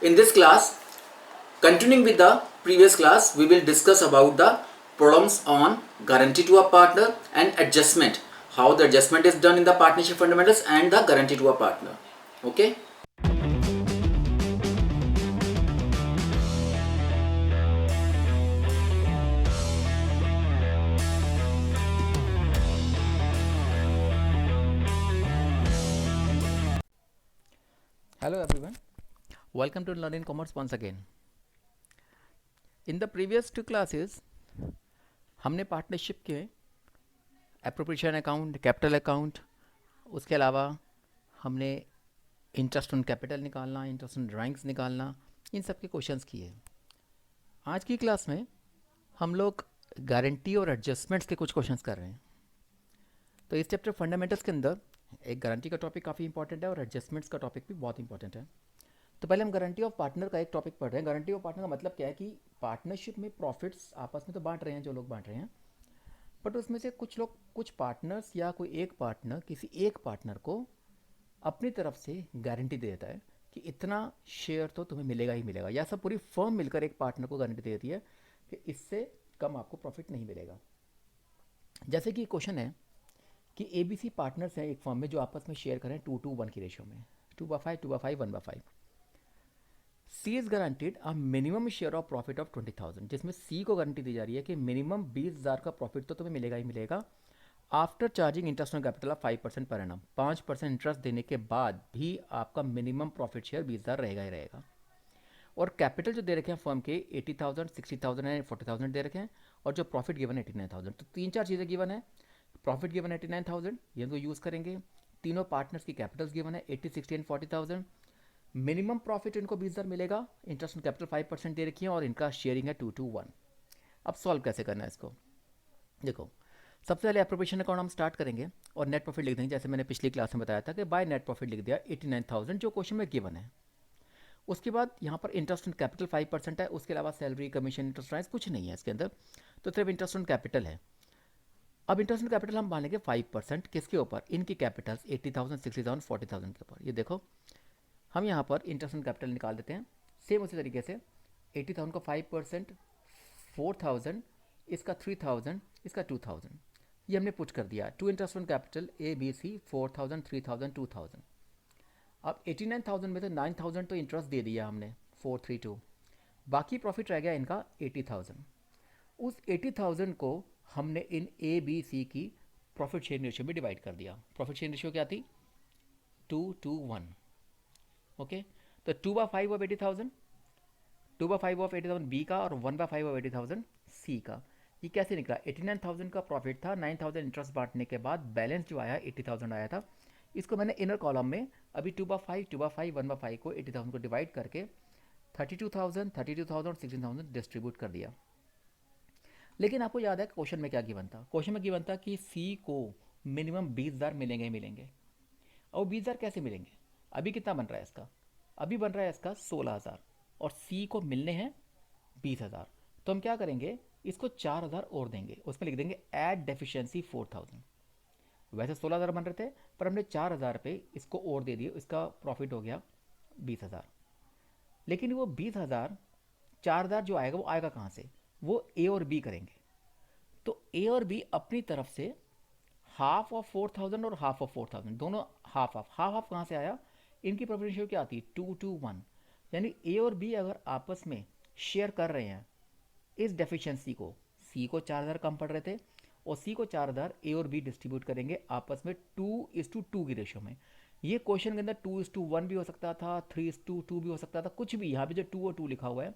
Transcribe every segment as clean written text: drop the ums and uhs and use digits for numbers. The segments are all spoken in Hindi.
In this class, continuing with the previous class, we will discuss about the problems on guarantee to a partner and adjustment. How the adjustment is done in the partnership fundamentals and the guarantee to a partner. Okay. Hello everyone, welcome to Learning Commerce once again. In the previous two classes, हमने पार्टनरशिप के एप्रोप्रिएशन अकाउंट, कैपिटल अकाउंट, उसके अलावा हमने इंटरेस्ट ऑन कैपिटल निकालना, इंटरेस्ट ऑन ड्राइंग्स निकालना, इन सब के क्वेश्चंस किए। आज की क्लास में हम लोग गारंटी और एडजस्टमेंट्स के कुछ क्वेश्चंस कर रहे हैं। तो इस चैप्टर फंडामेंटल्स के अंदर एक गारंटी का टॉपिक काफ़ी इंपॉर्टेंट है और एडजस्टमेंट्स का टॉपिक भी बहुत इंपॉर्टेंट है। तो पहले हम गारंटी ऑफ पार्टनर का एक टॉपिक पढ़ रहे हैं। गारंटी ऑफ पार्टनर का मतलब क्या है कि पार्टनरशिप में प्रॉफिट्स आपस में तो बांट रहे हैं जो लोग बांट रहे हैं, बट उसमें से कुछ लोग, कुछ पार्टनर्स या कोई एक पार्टनर किसी एक पार्टनर को अपनी तरफ से गारंटी दे देता है कि इतना शेयर तो तुम्हें मिलेगा ही मिलेगा, या सब पूरी फर्म मिलकर एक पार्टनर को गारंटी दे देती है कि इससे कम आपको प्रॉफिट नहीं मिलेगा। जैसे कि क्वेश्चन है कि ABC पार्टनर्स हैं एक फर्म में जो आपस में शेयर करें 2:1 की रेशियो में, 2/5, 2/5, 1/5। C is guaranteed a minimum share of profit of 20,000, जिसमें C को गारंटी दी जा रही है कि मिनिमम 20,000 का प्रॉफिट तो तुम्हें मिलेगा ही मिलेगा after charging interest on capital of 5% per annum. 5% interest देने के बाद भी आपका मिनिमम प्रॉफिट शेयर 20,000 रहेगा ही रहेगा। और कैपिटल जो दे रखे हैं फर्म के 80,000, 60,000 एंड 40,000 दे रखे हैं, और जो प्रॉफिट गिवन है 89,000। तो तीन चार चीज़ें गिवन है। प्रॉफिट गिवन है 89,000, ये इनको यूज़ करेंगे। तीनों पार्टनर्स की कैपिटल्स गिवन है 80, 60 एंड 40,000। मिनिमम प्रॉफिट इनको 20,000 मिलेगा, इंटरेस्ट ऑन कैपिटल 5% दे रखी है, और इनका शेयरिंग है 2:1। अब सॉल्व कैसे करना है इसको, देखो। सबसे पहले एप्रोप्रिएशन अकाउंट हम स्टार्ट करेंगे और नेट प्रॉफिट लिख देंगे, जैसे मैंने पिछली क्लास में बताया था कि बाय नेट प्रॉफिट लिख दिया 89,000 जो क्वेश्चन में गिवन है। उसके बाद यहाँ पर इंटरेस्ट ऑन कैपिटल 5% है, उसके अलावा सैलरी, कमीशन, इंटरेस्ट राइस कुछ नहीं है इसके अंदर, तो सिर्फ इंटरेस्ट ऑन कैपिटल है। अब इंटरेस्ट ऑन कैपिटल हम मानेंगे 5%, किसके ऊपर? इनकी कैपिटल्स 80,000, 60,000, 40,000 के ऊपर। ये देखो हम यहाँ पर इंटरेस्ट ऑन कैपिटल निकाल देते हैं। सेम उसी तरीके से 80,000 का 5%, 4,000, इसका 3,000, इसका 2,000, ये हमने पुट कर दिया। To interest on capital ABC 4,000, 3,000, 2,000। अब 89,000 में से 9,000 तो इंटरेस्ट दे दिया हमने, 432। बाकी प्रॉफिट रह गया इनका 80,000। उस 80,000 को हमने इन ABC की प्रॉफिट शेयर रेशियो में डिवाइड कर दिया। प्रॉफिट शेयर रेशियो क्या थी? 2:1। ओके, तो 2/5 ऑफ 80,000, 2/5 ऑफ 80,000 B का, और 1/5 ऑफ 80,000 C का। ये कैसे निकला? 89,000 का प्रॉफिट था, 9,000 इंटरेस्ट बांटने के बाद बैलेंस जो आया 80,000 आया था। इसको मैंने इनर कॉलम में अभी 2/5, 2/5, 1/5 को 80,000 को डिवाइड करके 32,000, 32,000 और 16,000 डिस्ट्रीब्यूट कर दिया। लेकिन आपको याद है क्वेश्चन में क्या गिवन था? क्वेश्चन में गिवन था कि C को मिनिमम 20,000 मिलेंगे ही मिलेंगे। और 20,000 कैसे मिलेंगे? अभी कितना बन रहा है इसका? अभी बन रहा है इसका 16,000, और C को मिलने हैं 20,000। तो हम क्या करेंगे, इसको 4,000 और देंगे, उसमें लिख देंगे ऐड डेफिशिएंसी 4,000। वैसे 16,000 बन रहे थे, पर हमने 4,000 पे इसको और दे दिए, इसका प्रॉफिट हो गया 20,000। लेकिन वो 20,000, 4,000 जो आएगा वो आएगा कहाँ से? वो A और B करेंगे। तो A और B अपनी तरफ से हाफ ऑफ 4,000 और हाफ ऑफ 4,000, दोनों हाफ हाफ। हाफ हाफ कहाँ से आया? इनकी प्रॉफिट रेशियो क्या आती है? 2:1। यानी A और B अगर आपस में शेयर कर रहे हैं इस डेफिशिएंसी को, C को 4,000 कम पड़ रहे थे, और C को 4,000 A और B डिस्ट्रीब्यूट करेंगे आपस में 2:2 की रेशियो में। ये क्वेश्चन के अंदर 2:1 भी हो सकता था, 3:2 भी हो सकता था, कुछ भी। यहाँ पे जो 2 और 2 लिखा हुआ है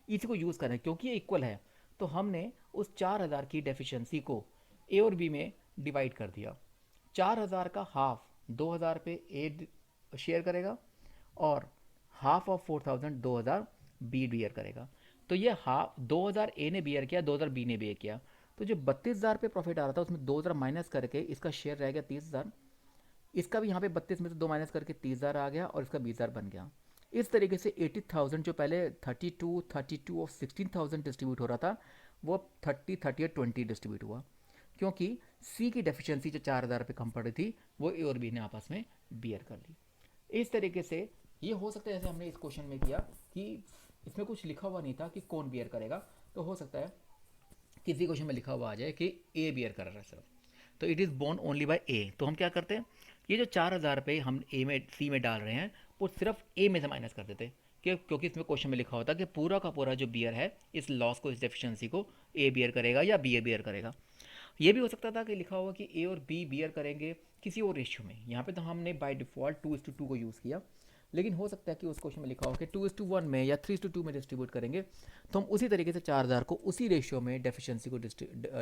इसी को यूज़ करें, क्योंकि ये इक्वल है। तो हमने उस 4,000 की डेफिशिएंसी को A और B में डिवाइड कर दिया। 4,000 का हाफ 2,000 पे A शेयर करेगा, और हाफ ऑफ 4,000 2,000 B बियर करेगा। तो ये हाफ 2,000 A ने बियर किया, 2,000 B ने बियर किया। तो जो 32,000 पे प्रॉफिट आ रहा था उसमें 2,000 माइनस करके इसका शेयर रह गया 30,000। इसका भी यहाँ पे 32 में से 2 माइनस करके 30,000 आ गया, और इसका 20,000 बन गया। इस तरीके से 80,000 जो पहले 32, 32 और 16,000 डिस्ट्रीब्यूट हो रहा था, वो 30, 30 और 20 डिस्ट्रीब्यूट हुआ, क्योंकि C की डेफिशिएंसी जो 4,000 पे कम पड़ रही थी वो A और B ने आपस में बियर कर ली। इस तरीके से ये हो सकता है जैसे हमने इस क्वेश्चन में किया कि इसमें कुछ लिखा हुआ नहीं था कि कौन बियर करेगा, तो हो सकता है किसी क्वेश्चन में लिखा हुआ आ जाए कि ए बियर कर रहा है सिर्फ, तो it is borne only by A. तो हम क्या करते हैं, ये जो 4,000 रुपये हम ए में सी में डाल रहे हैं वो सिर्फ ए में से माइनस कर देते, क्योंकि इसमें क्वेश्चन में लिखा होता है कि पूरा का पूरा जो बियर है इस लॉस को, इस डेफिशिएंसी को ए बियर करेगा या बी ए बियर करेगा। ये भी हो सकता था कि लिखा हुआ कि ए और बी बियर करेंगे किसी और रेशियो में, यहाँ पे तो हमने बाय डिफ़ॉल्ट 2:2 को यूज़ किया, लेकिन हो सकता है कि उस क्वेश्चन में लिखा हो कि 2:1 में या 3:2 में डिस्ट्रीब्यूट करेंगे, तो हम उसी तरीके से 4,000 को उसी रेशियो में डेफिशिएंसी को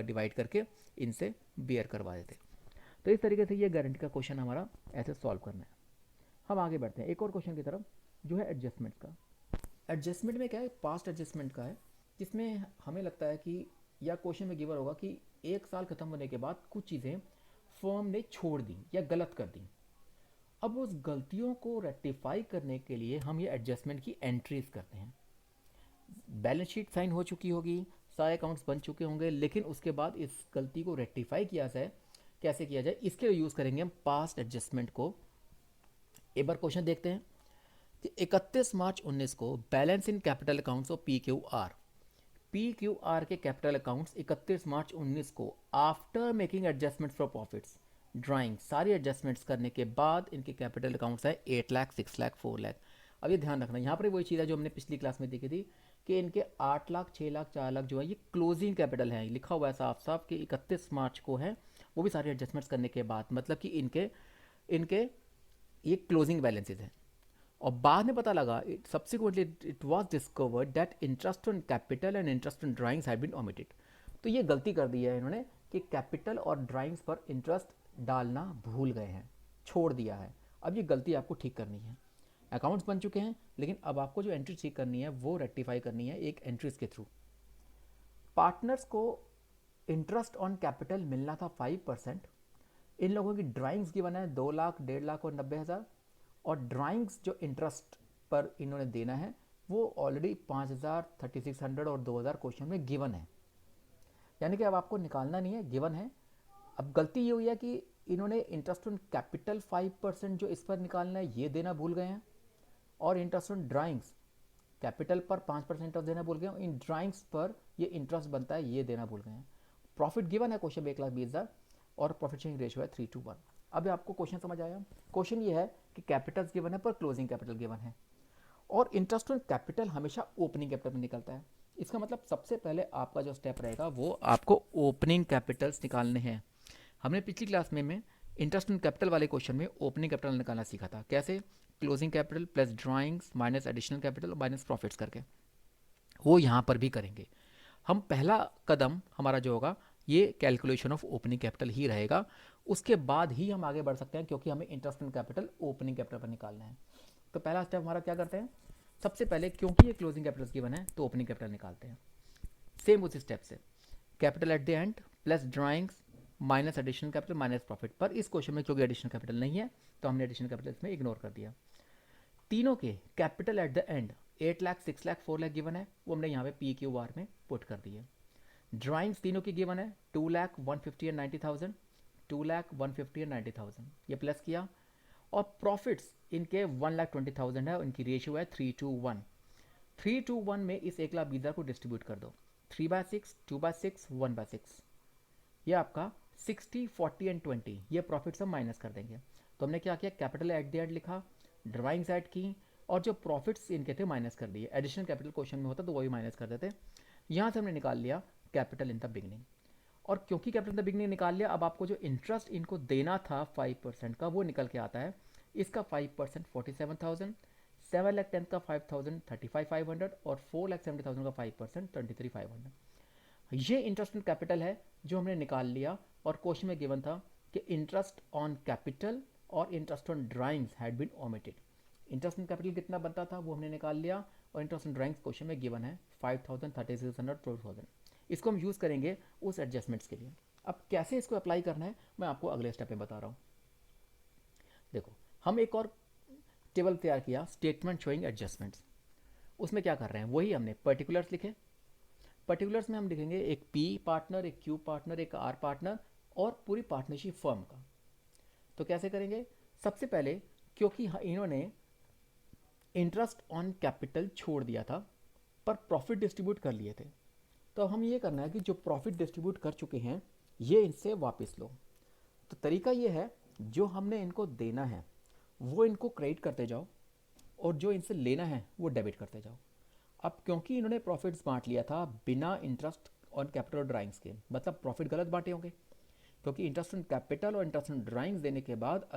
डिवाइड करके इनसे बियर करवा देते। तो इस तरीके से ये गारंटी का क्वेश्चन हमारा ऐसे सॉल्व करना है। हम आगे बढ़ते हैं एक और क्वेश्चन की तरफ, जो है एडजस्टमेंट का। एडजस्टमेंट में क्या है, पास्ट एडजस्टमेंट का है, जिसमें हमें लगता है कि या क्वेश्चन में गिवन होगा कि एक साल खत्म होने के बाद कुछ चीज़ें फर्म ने छोड़ दी या गलत कर दी। अब उस गलतियों को रेक्टिफाई करने के लिए हम ये एडजस्टमेंट की एंट्रीज करते हैं। बैलेंस शीट साइन हो चुकी होगी, सारे अकाउंट्स बन चुके होंगे, लेकिन उसके बाद इस गलती को रेक्टिफाई किया जाए, कैसे किया जाए, इसके लिए यूज़ करेंगे हम पास्ट एडजस्टमेंट को। एक बार क्वेश्चन देखते हैं कि 31 मार्च 19 को balance in capital accounts of P Q R के कैपिटल अकाउंट्स 31 मार्च 19 को after making adjustment for profits drawing, सारी एडजस्टमेंट्स करने के बाद इनके कैपिटल अकाउंट्स है 8 लाख, 6 लाख, 4 लाख। अब ये ध्यान रखना, यहाँ पर वही चीज़ है जो हमने पिछली क्लास में देखी थी कि इनके 8 लाख, 6 लाख, 4 लाख जो है ये क्लोजिंग कैपिटल है, लिखा हुआ है साफ साफ कि 31 मार्च को है, वो भी सारी एडजस्टमेंट्स करने के बाद, मतलब कि इनके इनके ये क्लोजिंग बैलेंसेज हैं। और बाद में पता लगा, subsequently it was discovered that interest on capital and interest on drawings had been omitted. तो ये गलती कर दी है इन्होंने कि कैपिटल और ड्राइंग्स पर इंटरेस्ट डालना भूल गए हैं, छोड़ दिया है। अब ये गलती आपको ठीक करनी है। अकाउंट्स बन चुके हैं, लेकिन अब आपको जो एंट्री ठीक करनी है वो रेक्टिफाई करनी है एक एंट्रीज के थ्रू। पार्टनर्स को इंटरेस्ट ऑन कैपिटल मिलना था 5%, इन लोगों की ड्राइंग्स की बना है 2 लाख, 1.5 लाख और 90,000, और ड्राइंग्स जो इंटरेस्ट पर इन्होंने देना है वो ऑलरेडी 5,000, 3600 और 2,000 क्वेश्चन में गिवन है, यानी कि अब आपको निकालना नहीं है, गिवन है। अब गलती ये हुई है कि इन्होंने इंटरेस्ट ऑन कैपिटल 5% जो इस पर निकालना है ये देना भूल गए हैं, और इंटरेस्ट ऑन ड्राइंग्स कैपिटल पर 5% इंटरेस्ट देना भूल गए हैं, इन ड्राइंग्स पर ये इंटरेस्ट बनता है ये देना भूल गए हैं। प्रॉफिट गिवन है क्वेश्चन में 1,20,000 और प्रॉफिट शेयरिंग रेशियो है 3:1। अब आपको क्वेश्चन समझ आया। क्वेश्चन ये है कि कैपिटल्स गिवन है पर क्लोजिंग कैपिटल गिवन है, और इंटरेस्ट ऑन कैपिटल हमेशा ओपनिंग कैपिटल में निकलता है। इसका मतलब सबसे पहले आपका जो स्टेप रहेगा वो आपको ओपनिंग कैपिटल्स निकालने हैं। हमने पिछली क्लास में इंटरेस्ट ऑन कैपिटल वाले क्वेश्चन में ओपनिंग कैपिटल निकालना सीखा था, कैसे, closing capital plus drawings minus additional capital minus profits करके। वो यहाँ पर भी करेंगे। हम पहला कदम हमारा जो होगा ये कैलकुलेशन ऑफ ओपनिंग कैपिटल ही रहेगा, उसके बाद ही हम आगे बढ़ सकते हैं, क्योंकि हमें interest on capital opening capital पर निकालना है। तो पहला स्टेप हमारा क्या करते हैं, सबसे पहले क्योंकि ये क्लोजिंग कैपिटल गिवन है तो ओपनिंग कैपिटल निकालते हैं। सेम उसी स्टेप से capital at the end plus drawings minus additional capital minus profit. पर इस क्वेश्चन में क्योंकि एडिशनल कैपिटल नहीं है तो हमने एडिशनल कैपिटल इसमें इग्नोर कर दिया। तीनों के capital at the end 8 lakh, 6 lakh, 4 lakh given है, वो हमने यहाँ पे पी क्यू आर में पुट कर दिए। ड्राइंग्स तीनों की गिवन है 2 लाख, 150 एंड 90,000, 2 लाख, 150 एंड 90,000, ये प्लस किया। और प्रॉफिट्स इनके 1,20,000 है, इनकी रेशियो है 3:1। 3:1 में इस 1,20,000 को डिस्ट्रीब्यूट कर दो, 3/6, 2/6, 1/6, ये आपका 60, 40 एंड 20, ये प्रॉफिट्स हम माइनस कर देंगे। तो हमने क्या किया, कैपिटल एट द एंड लिखा, ड्राइंग्स ऐड की, और जो प्रॉफिट्स इनके थे माइनस कर दिए। एडिशनल कैपिटल क्वेश्चन में होता तो वही माइनस कर देते। यहाँ से हमने निकाल लिया कैपिटल इन द बिगनिंग, और क्योंकि कैपिटल इन द बिगनिंग निकाल लिया, अब आपको जो इंटरेस्ट इनको देना था 5% का वो निकल के आता है। इसका 5% 47,000, 7,10,000 का 5,000 35,500, और 4,70,000 का 5% 23,500। ये इंटरेस्ट ऑन कैपिटल है जो हमने निकाल लिया, और क्वेश्चन में गिवन था कि इंटरेस्ट ऑन कैपिटल और interest on drawings had been omitted. Interest on capital कितना बनता था वो हमने निकाल लिया, और इंटरेस्ट ऑन ड्राइंग्स क्वेश्चन में गिवन है 5,000, 3600, 12,000। इसको हम यूज़ करेंगे उस एडजस्टमेंट्स के लिए। अब कैसे इसको अप्लाई करना है मैं आपको अगले स्टेप में बता रहा हूँ। देखो, हम एक और टेबल तैयार किया, स्टेटमेंट शोइंग एडजस्टमेंट्स। उसमें क्या कर रहे हैं, वही हमने पर्टिकुलर्स लिखे। पर्टिकुलर्स में हम लिखेंगे एक पी पार्टनर, एक क्यू पार्टनर, एक आर पार्टनर, और पूरी पार्टनरशिप फर्म का। तो कैसे करेंगे, सबसे पहले क्योंकि इन्होंने इंटरेस्ट ऑन कैपिटल छोड़ दिया था पर प्रॉफिट डिस्ट्रीब्यूट कर लिए थे। तो हम ये करना है कि जो प्रॉफिट डिस्ट्रीब्यूट कर चुके हैं ये इनसे वापस लो। तो तरीका ये है, जो हमने इनको देना है वो इनको क्रेडिट करते जाओ और जो इनसे लेना है वो डेबिट करते जाओ। अब क्योंकि इन्होंने प्रॉफिट्स बांट लिया था बिना इंटरेस्ट ऑन कैपिटल और ड्राइंग्स के, मतलब प्रॉफिट गलत बांटे होंगे, क्योंकि इंटरेस्ट ऑन कैपिटल और इंटरेस्ट ऑन ड्राइंग्स देने के बाद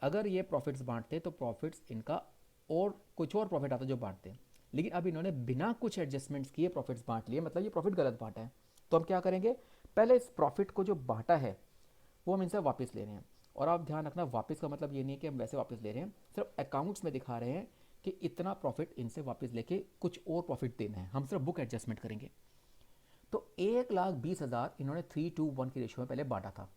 अगर ये प्रॉफिट्स बांटते तो प्रॉफिट्स इनका और कुछ और प्रॉफिट आता जो बांटते हैं। लेकिन अब इन्होंने बिना कुछ एडजस्टमेंट्स किए प्रॉफिट्स बांट लिए, मतलब ये प्रॉफिट गलत बांटा है। तो हम क्या करेंगे, पहले इस प्रॉफिट को जो बांटा है वो हम इनसे वापस ले रहे हैं। और आप ध्यान रखना, वापस का मतलब ये नहीं कि हम वैसे वापस ले रहे हैं, सिर्फ अकाउंट्स में दिखा रहे हैं कि इतना प्रॉफिट इनसे वापस लेके कुछ और प्रॉफिट देना है, हम सिर्फ बुक एडजस्टमेंट करेंगे। तो 1,20,000 इन्होंने 3:1 की रेशियो में पहले बांटा था।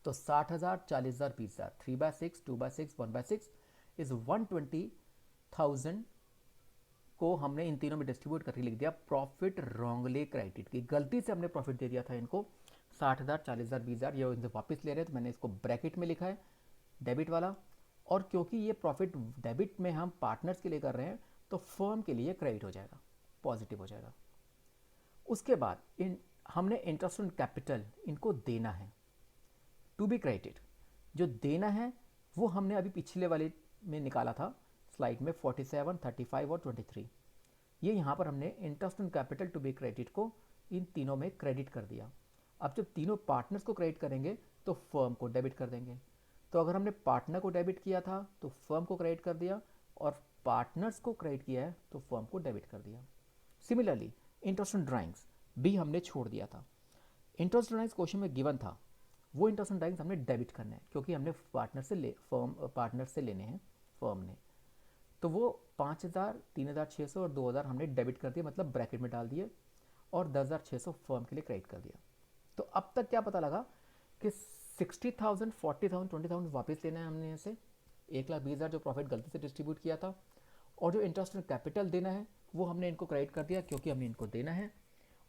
तो 60,000, 40,000, 20,000, 3/6, 2/6, 1/6 इज 120,000 को हमने इन तीनों में डिस्ट्रीब्यूट करके लिख दिया प्रॉफिट रॉन्गली क्रेडिट की। गलती से हमने प्रॉफिट दे दिया था इनको 60,000, 40,000, 20,000, ये इनसे वापस ले रहे हैं तो मैंने इसको ब्रैकेट में लिखा है डेबिट वाला। और क्योंकि ये प्रॉफिट डेबिट में हम पार्टनर्स के लिए कर रहे हैं तो फर्म के लिए क्रेडिट हो जाएगा, पॉजिटिव हो जाएगा। उसके बाद हमने इंटरेस्ट ऑन कैपिटल इनको देना है टू बी क्रेडिटेड। जो देना है वो हमने अभी पिछले वाले में निकाला था स्लाइड में 47, 35 और 23। ये यहाँ पर हमने interest on capital to be credit को इन तीनों में क्रेडिट कर दिया। अब जब तीनों पार्टनर्स को क्रेडिट करेंगे तो फर्म को डेबिट कर देंगे। तो अगर हमने पार्टनर को डेबिट किया था तो फर्म को क्रेडिट कर दिया, और पार्टनर्स को क्रेडिट किया है तो फर्म को डेबिट कर दिया। सिमिलरली इंटरेस्ट ऑन ड्राइंग्स भी हमने छोड़ दिया था। इंटरेस्ट ऑन ड्राइंग्स क्वेश्चन में गिवन था, वो इंटरेस्ट ऑन ड्राइंग्स हमने डेबिट करना है क्योंकि हमने पार्टनर से लेने हैं फर्म ने। तो वो 5,000, 3,600 और 2,000 हमने डेबिट कर दिया, मतलब ब्रैकेट में डाल दिए, और 10,600 फर्म के लिए क्रेडिट कर दिया। तो अब तक क्या पता लगा कि 60,000, 40,000, 20,000 वापस लेना है हमने इसे, 1,20,000 जो प्रॉफिट गलती से डिस्ट्रीब्यूट किया था, और जो इंटरेस्ट ऑन कैपिटल देना है वो हमने इनको क्रेडिट कर दिया क्योंकि हमने इनको देना है,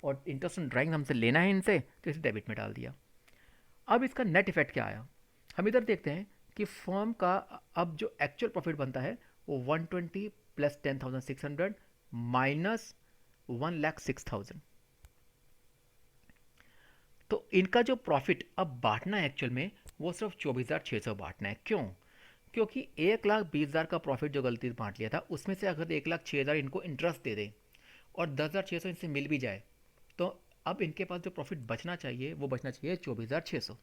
और इंटरेस्ट ऑन ड्राइंग हमसे लेना है इनसे तो इसे डेबिट में डाल दिया। अब इसका नेट इफेक्ट क्या आया, हम इधर देखते हैं कि फर्म का अब जो एक्चुअल प्रॉफिट बनता है वो 120 प्लस 10,600 माइनस 1,06,000। तो इनका जो प्रॉफिट अब बांटना है एक्चुअल में वो सिर्फ 24,600 बांटना है। क्यों? क्योंकि 1,20,000 का प्रॉफिट जो गलती से बांट लिया था उसमें से अगर 1,06,000 इनको इंटरेस्ट दे दें और 10,600 इनसे मिल भी जाए तो अब इनके पास जो प्रॉफिट बचना चाहिए वो बचना चाहिए 24,600।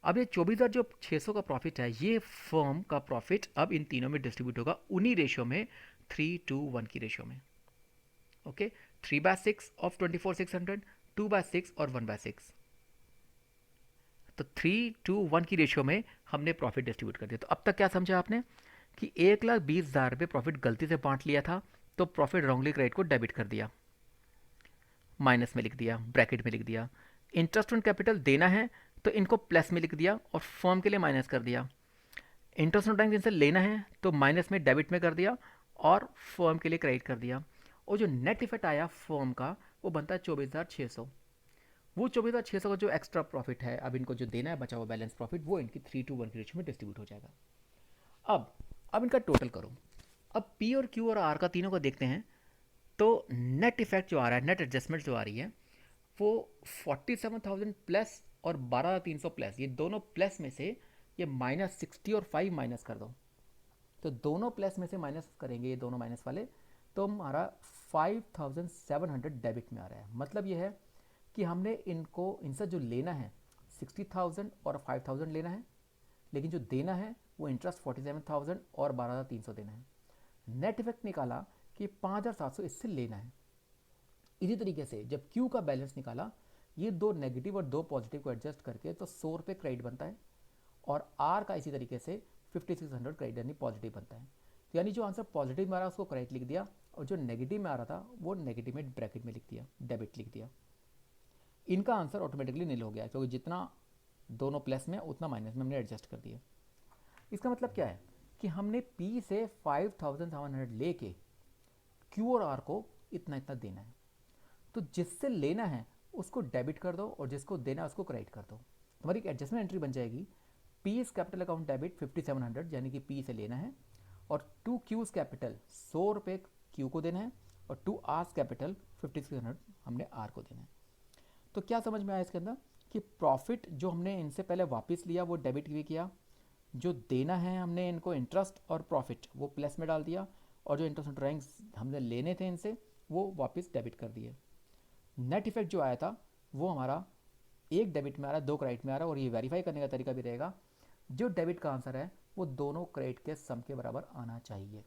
अब ये 24,600 का प्रॉफिट है, ये फर्म का प्रॉफिट अब इन तीनों में डिस्ट्रीब्यूट होगा उन्हीं रेशियो में, 3:1 की रेशियो में। ओके, 3/6 ऑफ 24,600, 2/6 और 1/6। तो 3:1 की रेशियो में हमने प्रॉफिट डिस्ट्रीब्यूट कर दिया। तो अब तक क्या समझा आपने कि 1,20,000 रुपये प्रॉफिट गलती से बांट लिया था तो प्रॉफिट रॉन्गली क्रेडिट को डेबिट कर दिया, माइनस में लिख दिया, ब्रैकेट में लिख दिया। इंटरेस्ट ऑन कैपिटल देना है तो इनको प्लस में लिख दिया और फर्म के लिए माइनस कर दिया। इंटरेस्ट ऑन ड्राइंग इनसे लेना है तो माइनस में डेबिट में कर दिया और फर्म के लिए क्रेडिट कर दिया। और जो नेट इफेक्ट आया फर्म का वो बनता है 24,600। वो 24,600 का जो एक्स्ट्रा प्रॉफिट है अब इनको जो देना है बचा हुआ बैलेंस प्रॉफिट वो इनकी 3:1 की रेशियो में डिस्ट्रीब्यूट हो जाएगा। अब इनका टोटल करो। अब पी और क्यू और आर का तीनों को देखते हैं तो नेट इफेक्ट जो आ रहा है, नेट एडजस्टमेंट जो आ रही है वो 47,000 प्लस और 12,300 प्लस, ये दोनों प्लस में से ये -60 और 5 माइनस कर दो। तो दोनों प्लस में से माइनस करेंगे, ये दोनों माइनस वाले, तो हमारा 5,700 डेबिट में आ रहा है। मतलब ये है कि हमने इनसे जो लेना है 60,000 और 5,000 लेना है, लेकिन जो देना है वो इंटरेस्ट 47,000 और 12,300 देना है। नेट इफेक्ट निकाला कि 5,700 इससे लेना है। इसी तरीके से जब क्यू का बैलेंस निकाला, ये दो नेगेटिव और दो पॉजिटिव को एडजस्ट करके तो 100 रुपये क्रेडिट बनता है, और आर का इसी तरीके से 5,600 क्रेडिट यानी पॉजिटिव बनता है। तो यानी जो आंसर पॉजिटिव में आ रहा है उसको क्रेडिट लिख दिया, और जो नेगेटिव में आ रहा था वो नेगेटिव में ब्रैकेट में लिख दिया, डेबिट लिख दिया। इनका आंसर ऑटोमेटिकली नील हो गया क्योंकि जितना दोनों प्लस में उतना माइनस में हमने एडजस्ट कर दिया। इसका मतलब क्या है कि हमने पी से 5,700 लेके क्यू और आर को इतना इतना देना है। तो जिससे लेना है उसको डेबिट कर दो और जिसको देना है उसको क्रेडिट कर दो। तुम्हारी एक एडजस्टमेंट एंट्री बन जाएगी, P is capital account debit 5,700, यानी कि पी से लेना है, और 2 क्यूज़ कैपिटल 100 रुपये क्यू को देना है और 2 आर्स कैपिटल 5600 हमने आर को देना है। तो क्या समझ में आया इसके अंदर कि प्रॉफिट जो हमने इनसे पहले वापस लिया वो डेबिट भी किया, जो देना है हमने इनको इंटरेस्ट और प्रॉफिट वो प्लस में डाल दिया, और जो इंटरेस्ट ड्राइंग्स हमने लेने थे इनसे वो वापस डेबिट कर दिए। नेट इफेक्ट जो आया था वो हमारा एक डेबिट में आ रहा है, 2 क्रेडिट में आ रहा है, और ये वेरीफाई करने का तरीका भी रहेगा जो डेबिट का आंसर है वो दोनों क्रेडिट के सम के बराबर आना चाहिए।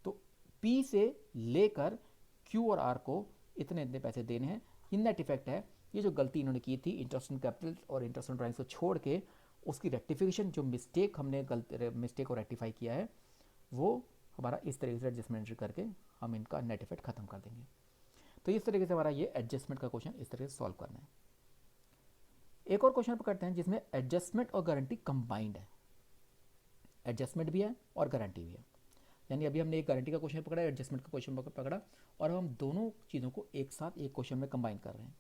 तो पी से लेकर क्यू और आर को इतने इतने पैसे देने हैं, ये नेट इफेक्ट है। ये जो गलती इन्होंने की थी इंटरेस्ट ऑन कैपिटल और इंटरेस्ट ऑन ड्राइंग्स को छोड़ के, उसकी रेक्टिफिकेशन, जो मिस्टेक हमने मिस्टेक को रेक्टिफाई किया है वो हमारा इस तरीके से एडजस्टमेंट एंट्री करके हम इनका नेट इफेक्ट खत्म कर देंगे। तो इस तरीके से हमारा ये एडजस्टमेंट का क्वेश्चन इस तरीके से सॉल्व करना है। एक और क्वेश्चन करते हैं जिसमें एडजस्टमेंट और गारंटी कंबाइंड है, एडजस्टमेंट भी है और गारंटी भी है। यानी अभी हमने एक गारंटी का क्वेश्चन पकड़ा, एडजस्टमेंट का क्वेश्चन पकड़ा, और अब हम दोनों चीज़ों को एक साथ एक क्वेश्चन में कंबाइन कर रहे हैं।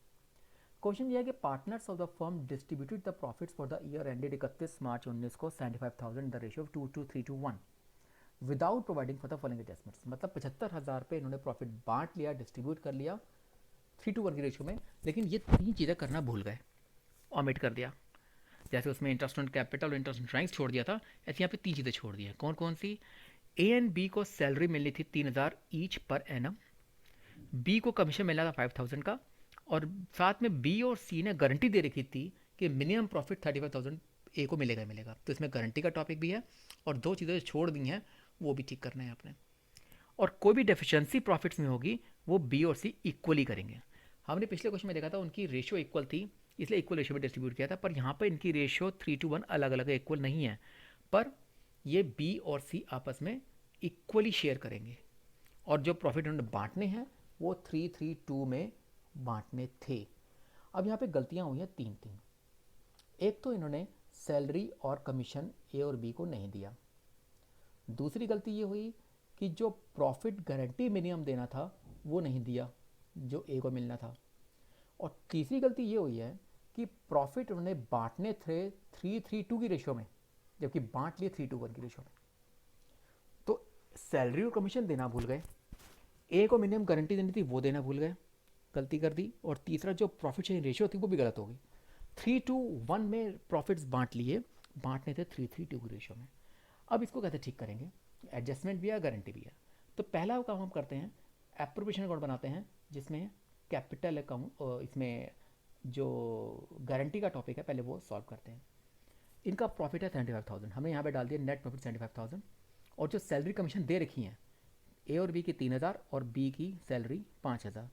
क्वेश्चन ये है कि partners of the firm distributed the profits for the year ended 31 मार्च 19 को 75,000 the ratio of 2 to 3 to 1 without providing for the following adjustments. मतलब 75,000 पे इन्होंने प्रॉफिट बांट लिया, डिस्ट्रीब्यूट कर लिया 3 to 1 की रेशियो में, लेकिन ये 3 चीज़ें करना भूल गए, ऑमिट कर दिया। जैसे उसमें इंटरेस्ट ऑन कैपिटल और इंटरेस्ट ऑन ड्राइंग्स छोड़ दिया था, ऐसे यहाँ पे 3 चीज़ें छोड़ दी हैं। कौन कौन सी? ए एंड बी को सैलरी मिलनी थी 3,000 ईच पर एनम, बी को कमीशन मिलना था 5,000 का, और साथ में बी और सी ने गारंटी दे रखी थी कि मिनिमम प्रॉफिट 35,000 ए को मिलेगा ही मिलेगा। तो इसमें गारंटी का टॉपिक भी है, और 2 चीज़ें जो छोड़ दी हैं वो भी ठीक करना है आपने। और कोई भी डेफिशिएंसी प्रॉफिट्स में होगी वो बी और सी इक्वली करेंगे। हमने पिछले क्वेश्चन में देखा था उनकी रेशियो इक्वल थी, इसलिए इक्वल रेशियो में डिस्ट्रीब्यूट किया था, पर यहाँ पर इनकी रेशियो 3 to 1 अलग अलग इक्वल नहीं है, पर ये बी और सी आपस में इक्वली शेयर करेंगे, और जो प्रॉफिट उन्होंने बांटने हैं वो 3-3-2 में बांटने थे। अब यहाँ पे गलतियाँ हुई हैं 3। एक तो इन्होंने सैलरी और कमीशन ए और बी को नहीं दिया। दूसरी गलती ये हुई कि जो प्रॉफिट गारंटी मिनिमम देना था वो नहीं दिया जो ए को मिलना था। और तीसरी गलती ये हुई है कि प्रॉफिट उन्होंने बांटने थे 3-3-2 की रेशियो में, जबकि बांट लिए 3-1 की रेशियो में। तो सैलरी और कमीशन देना भूल गए, ए को मिनिमम गारंटी देनी थी वो देना भूल गए, गलती कर दी। और तीसरा जो प्रॉफिट शेयरिंग रेशियो थी वो भी गलत हो गई, 3-1 में प्रॉफिट्स बांट लिए, बांटने थे 3-3-2 की रेशियो में। अब इसको कैसे ठीक करेंगे? एडजस्टमेंट भी है, गारंटी भी है। तो पहला काम हम करते हैं, एप्रोप्रिएशन अकाउंट बनाते हैं जिसमें कैपिटल अकाउंट, इसमें जो गारंटी का टॉपिक है पहले वो सॉल्व करते हैं। इनका प्रॉफिट है 75,000, हमने यहाँ पे डाल दिया नेट प्रॉफिट 75,000, और जो सैलरी कमीशन दे रखी हैं ए और बी की 3,000 और बी की सैलरी 5,000,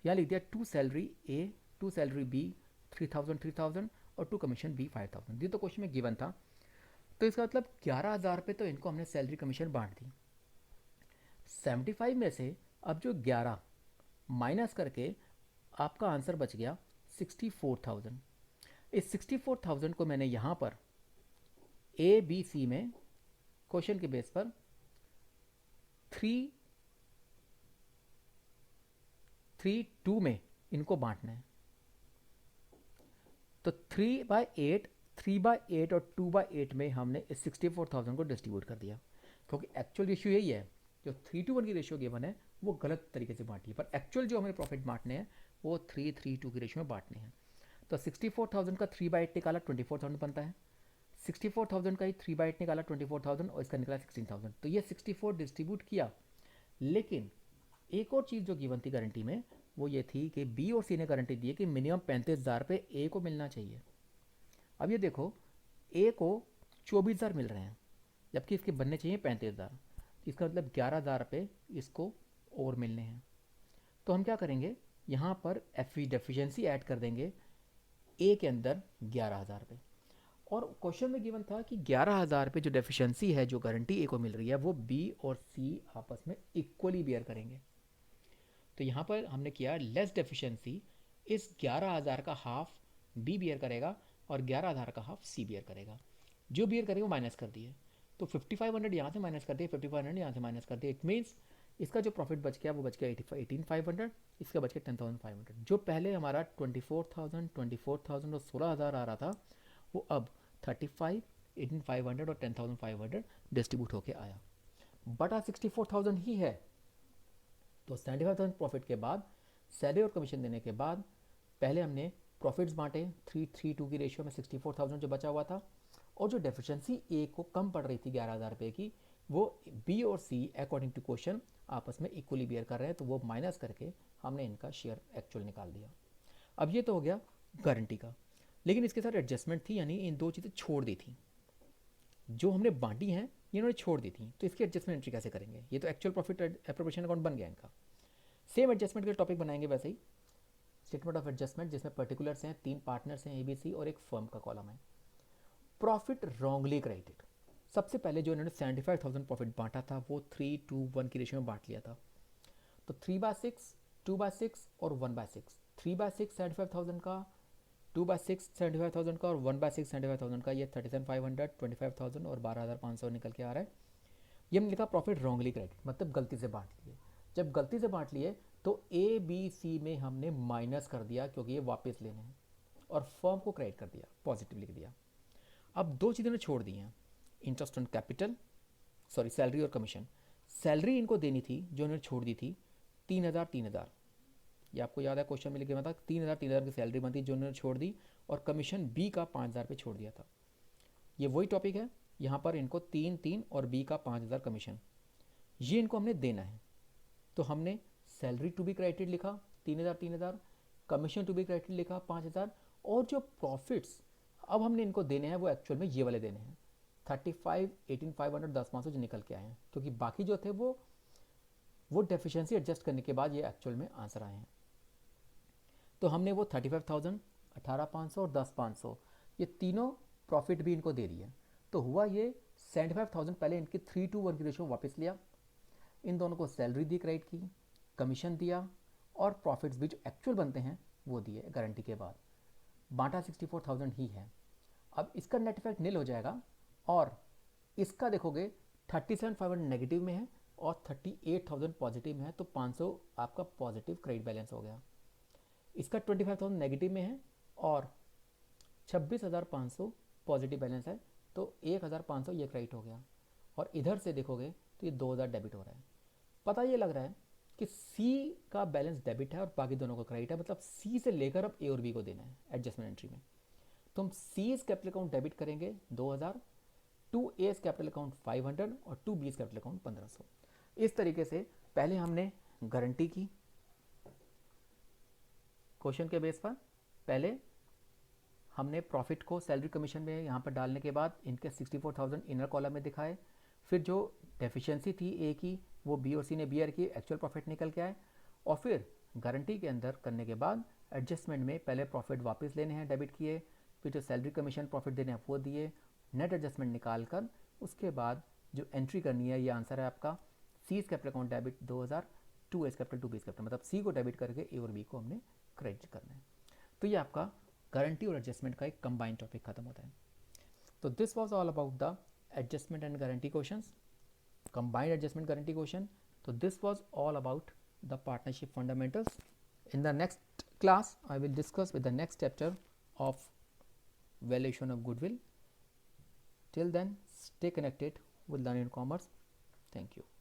यहाँ लिख दिया 2 सैलरी ए, 2 सैलरी बी 3,000 और 2 कमीशन बी 5,000। ये तो क्वेश्चन में गिवन था, तो इसका मतलब 11,000 पे तो इनको हमने सैलरी कमीशन बांट दी। 75 में से अब जो 11 माइनस करके आपका आंसर बच गया 64,000। इस 64,000 को मैंने यहाँ पर ए बी सी में क्वेश्चन के बेस पर 3-3-2 में इनको बांटना है। तो 3/8, 3/8 और 2/8 में हमने इस 64,000 को डिस्ट्रीब्यूट कर दिया, क्योंकि एक्चुअल रेशियो यही है, जो 3-1 की रेशियो गिवन है वो गलत तरीके से बांटी है, पर एक्चुअल जो हमें प्रॉफिट बांटने हैं वो 3-3-2 की रेशियो में बांटने हैं। तो 64,000 का 3/8 निकाला 24,000 बनता है, 64,000 का ही 3/8 निकाला 24,000, और इसका निकला 16,000। तो ये 64 डिस्ट्रीब्यूट किया, लेकिन एक और चीज़ जो गिवन थी गारंटी में वो ये थी कि बी और सी ने गारंटी दी है कि मिनिमम 35,000 पे ए को मिलना चाहिए। अब ये देखो, ए को 24,000 मिल रहे हैं जबकि इसके बनने चाहिए 35,000, इसका मतलब 11,000 पे इसको और मिलने हैं। तो हम क्या करेंगे, यहाँ पर डेफिशिएंसी ऐड कर देंगे ए के अंदर 11,000 पे, और क्वेश्चन में गिवन था कि 11,000 पे जो डेफिशिएंसी है जो गारंटी ए को मिल रही है वो बी और सी आपस में इक्वली बेयर करेंगे। तो यहाँ पर हमने किया लेस डेफिशिएंसी, इस 11,000 का हाफ बी बियर करेगा और 11,000 का हाफ सी बियर करेगा, जो बियर करेगा वो माइनस कर दिए। तो 5500 यहाँ से माइनस कर दिए, 5500 यहाँ से माइनस कर दिए। इट मीन्स इसका जो प्रॉफिट बच गया वो बच गया 18,500, इसका बच गया 10,500। जो पहले हमारा 24,000 और 16,000 आ रहा था वो अब 35, 18,500 और 10,500 डिस्ट्रीब्यूट होके आया। बटा 64,000 ही है। तो 75,000 प्रॉफिट के बाद सैलरी और कमीशन देने के बाद पहले हमने प्रॉफिट्स बांटे 3:3:2 की रेशियो में 64,000 जो बचा हुआ था, और जो डेफिशिएंसी ए को कम पड़ रही थी 11,000 रुपये की, वो बी और सी अकॉर्डिंग टू क्वेश्चन आपस में इक्वली बियर कर रहे हैं, तो वो माइनस करके हमने इनका शेयर एक्चुअल निकाल दिया। अब ये तो हो गया गारंटी का, लेकिन इसके साथ एडजस्टमेंट थी, यानी इन दो चीज़ें छोड़ दी थी जो हमने बांटी हैं, ये इन्होंने छोड़ दी थी। तो इसकी एडजस्टमेंट एंट्री कैसे करेंगे? ये तो एक्चुअल प्रॉफिट एप्रोप्रिएशन अकाउंट बन गया इनका। सेम एडजस्टमेंट के टॉपिक बनाएंगे वैसे ही, स्टेटमेंट ऑफ एडजस्टमेंट, जिसमें पर्टिकुलर्स हैं, 3 पार्टनर्स हैं ABC और एक फर्म का कॉलम है। प्रॉफिट रॉन्गली क्रेडिटेड, सबसे पहले जो इन्होंने 75,000 प्रॉफिट बांटा था वो 3:1 की रेशियो में बांट लिया था। तो 3/6, 2/6 और 1/6। 3/6 75,000 का, 2/6 75,000 का और 1/6 75,000 का, ये 37,500, 25,000 और 12,500 निकल के आ रहा है। ये हमने लिखा प्रॉफिट रॉन्गली क्रेडिट, मतलब गलती से बांट लिए। जब गलती से बांट लिए तो ABC में हमने माइनस कर दिया क्योंकि ये वापस लेने हैं, और फर्म को क्रेडिट कर दिया, पॉजिटिव लिख दिया। अब दो चीज़ें छोड़ दी हैं, interest on capital, sorry salary और कमीशन। सैलरी इनको देनी थी जो इन्होंने छोड़ दी थी 3,000, ये आपको याद है क्वेश्चन में लिखे हुआ था 3,000 की सैलरी बनती जो उन्होंने छोड़ दी, और कमीशन बी का 5,000 पे छोड़ दिया था। ये वही टॉपिक है, यहाँ पर इनको 3 और बी का 5,000 कमीशन, ये इनको हमने देना है। तो हमने सैलरी टू बी क्रेडिटेड लिखा 3,000, कमीशन टू बी क्रेडिटेड लिखा 5,000, और जो प्रॉफिट्स अब हमने इनको देने हैं वो एक्चुअल में ये वाले देने हैं 35, 18,500, 10,500 जो निकल के आए हैं, क्योंकि बाकी जो थे वो डेफिशिएंसी एडजस्ट करने के बाद ये एक्चुअल में आंसर आए हैं। तो हमने वो 35,000, 18,500 और 10,500 ये तीनों प्रॉफिट भी इनको दे दिए। तो हुआ ये 75,000 पहले इनकी 3:1 की रेशियो वापस लिया, इन दोनों को सैलरी दी क्रेडिट की, कमीशन दिया, और प्रॉफिट्स भी जो एक्चुअल बनते हैं वो दिए गारंटी के बाद। बांटा 64,000 ही है। अब इसका नेट इफेक्ट नील हो जाएगा, और इसका देखोगे 37,500 नेगेटिव में है और 38,000 पॉजिटिव में है, तो 500 आपका पॉजिटिव क्रेडिट बैलेंस हो गया। इसका 25,000 नेगेटिव में है और 26,500 पॉजिटिव बैलेंस है, तो 1,500 ये क्रेडिट हो गया। और इधर से देखोगे तो ये 2,000 डेबिट हो रहा है। पता ये लग रहा है कि C का बैलेंस डेबिट है और बाकी दोनों का क्रेडिट है, मतलब C से लेकर अब A और B को देना है एडजस्टमेंट एंट्री में। तो हम C's कैपिटल अकाउंट डेबिट करेंगे 2,000, टू A's कैपिटल अकाउंट 500 और टू B's कैपिटल अकाउंट 1,500। इस तरीके से पहले हमने गारंटी की क्वेश्चन के बेस पर, पहले हमने प्रॉफिट को सैलरी कमीशन में यहाँ पर डालने के बाद इनके 64,000 इनर कॉलम में दिखाए, फिर जो डेफिशिएंसी थी ए की वो बी और सी ने बियर की, एक्चुअल प्रॉफिट निकल के आए, और फिर गारंटी के अंदर करने के बाद एडजस्टमेंट में पहले प्रॉफिट वापस लेने हैं डेबिट किए, फिर जो सैलरी कमीशन प्रॉफिट देने हैं वो दिए, नेट एडजस्टमेंट निकाल कर उसके बाद जो एंट्री करनी है, ये आंसर है आपका C's capital account debit 2,000, to S capital, to B's capital, मतलब सी को डेबिट करके ए और बी को हमने क्रेडिट करना है। तो ये आपका गारंटी और एडजस्टमेंट का एक कंबाइंड टॉपिक खत्म होता है। तो this was all about the adjustment and guarantee questions, combined adjustment guarantee question. So this was all about the partnership fundamentals. In the next class I will discuss with the next chapter of valuation of goodwill. Till then, stay connected with Learning Commerce. Thank you.